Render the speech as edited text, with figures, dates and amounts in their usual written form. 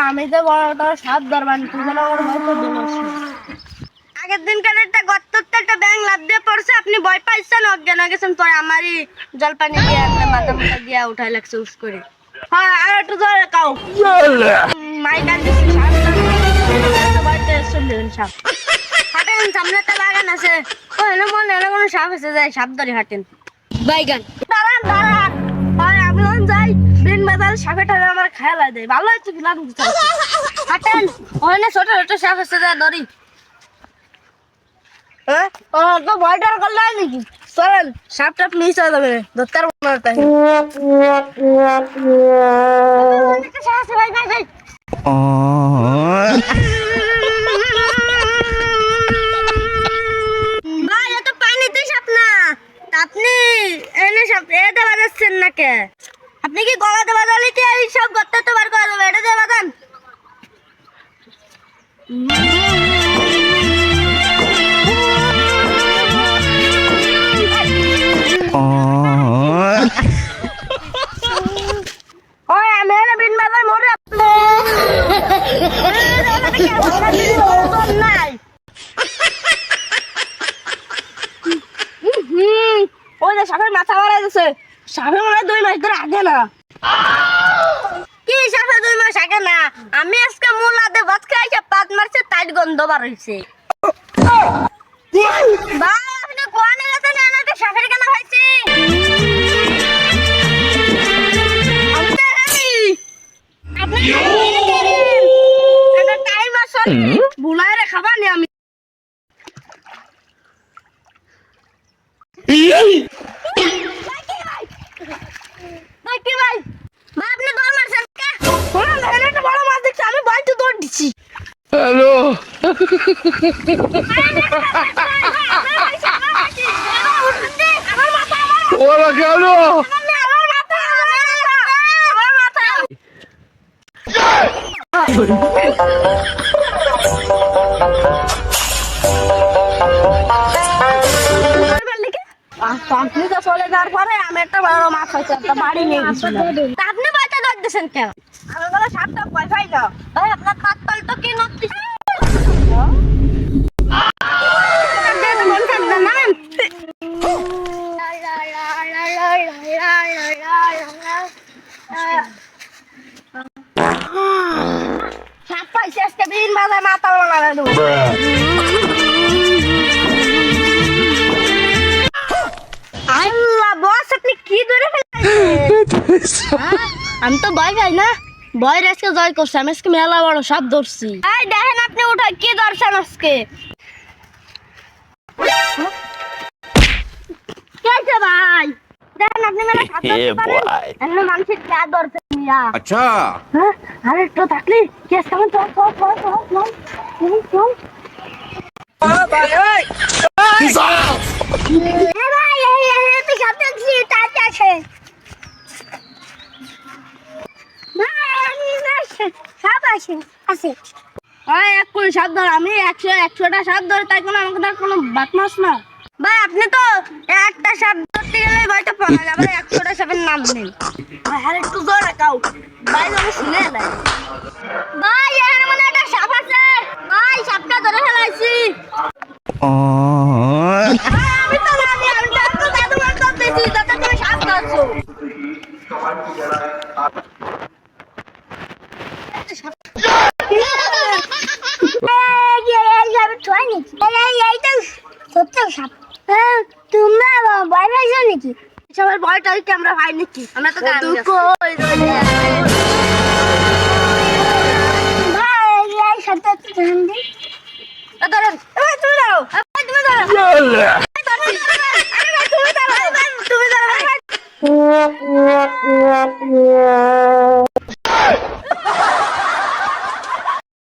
আমি তো বড়টা সাপ ধরবান তুই যেন আমার হয়তো দিনস আগের দিন কার একটা গর্ততে একটা ব্যাং লাফ দিয়ে পড়ছে আপনি ভয় পাইছেন অজ্ঞান হয়ে গেছেন পরে আমারই জলপানি দিয়ে একটা মাথা মাথা দিয়ে উঠাই লাগছে উস করে হ্যাঁ আর একটু জোরে কাও মাই কান্দিস সাপ তো বাড়িতে শুনলেন সাপ হাঁটেন সামনে একটা বাগান আছে ও এনে মনে এনে কোনো সাপ এসে যায় সাপ ধরে হাঁটেন বাইগান দাঁড়ান দাঁড়ান হয় আমি যাই দিন বাজার সাপে ঠাবে আমার খেলা দেয় ভালো হচ্ছে ফিলাম হাঁটেন ওখানে ছোট ছোট সাপ এসে যায় ধরি হ্যাঁ ও তো ভয় ডর করলে নাকি চলেন সাপ টাপ মিস হয়ে যাবে দরকার মনে তাই ভাই এত পানিতে সাপ না আপনি এনে সাপ এটা বাজাচ্ছেন না কে আপনি কি গলাতে বাজালে কি এই সব গর্তে তো বার করে দেবে এটা দিয়ে বাজান ওই আমি এনে বিন বাজার মরে নাই ওই যে সাপের মাথা মারা গেছে সাপে মনে হয় 2 মাস ধরে আগে না কি সাপে 2 মাস আগে না আমি আজকে মুলাতে ভাত খাইছে পাত মারছে টাইট গন্ধ বার হইছে ভাই আপনি কোয়ানে গেছেন না তো সাপের কেন খাইছি আমি তো রানি আপনি এটা টাইম আসল বুলাই রে খাবানি আমি কি ভাই ভাই আপনি দৌড় মারছেন কে একটা বড় মাছ দেখছি আমি বাইতে দৌড় দিচ্ছি হ্যালো ওরা কেন আপনি তো চলে যাওয়ার পরে আমি একটা বড় মাছ হয়েছে একটা বাড়ি নিয়ে গেছিলাম আপনি বাড়িতে ধরতেছেন কেন আমি বলে সাপটা ভয় পাই না ভাই আপনার কাজ পাল তো কি নড়ছে সাপ পাইছে আজকে দিন বাজায় মাথা লাগানো আল্লাহ বস আপনি কি ধরে ফেলছেন আমি তো ভয় পাই না ভয় আজকে জয় করছি আমি আজকে মেলা বড় সাপ ধরছি এই দেখেন আপনি উঠে কি ধরছেন আজকে কেছে ভাই দেখেন আপনি মেলা সাপ ধরতে পারেন এমন মানুষের কে ধরছেন মিয়া আচ্ছা হ্যাঁ আরে একটু থাকলি কেস কেমন চল চল চল চল চল চল ভাই এই আমি 100টা সাপ ধরে তাই কোনো আমাকে কোনো বাত মাস না ভাই আপনি তো একটা সাপ ধরতে গেলে ভাইটা পড়ালে আবার 100টা সাপের নাম নেই ভাই আর একটু জোরে কাও ভাই আমি শুনে এলাই ভাই এখানে মানে একটা সাপ আছে ভাই সাপটা ধরে ফেলাইছি আমি তো জানি আমি তো জাদুঘর করতেছি তাতে তুমি সাপ ধরছো তোমরা ভয় পাইছো নাকি সবার ভয়টা আমরা ভাই নাকি আমরা তো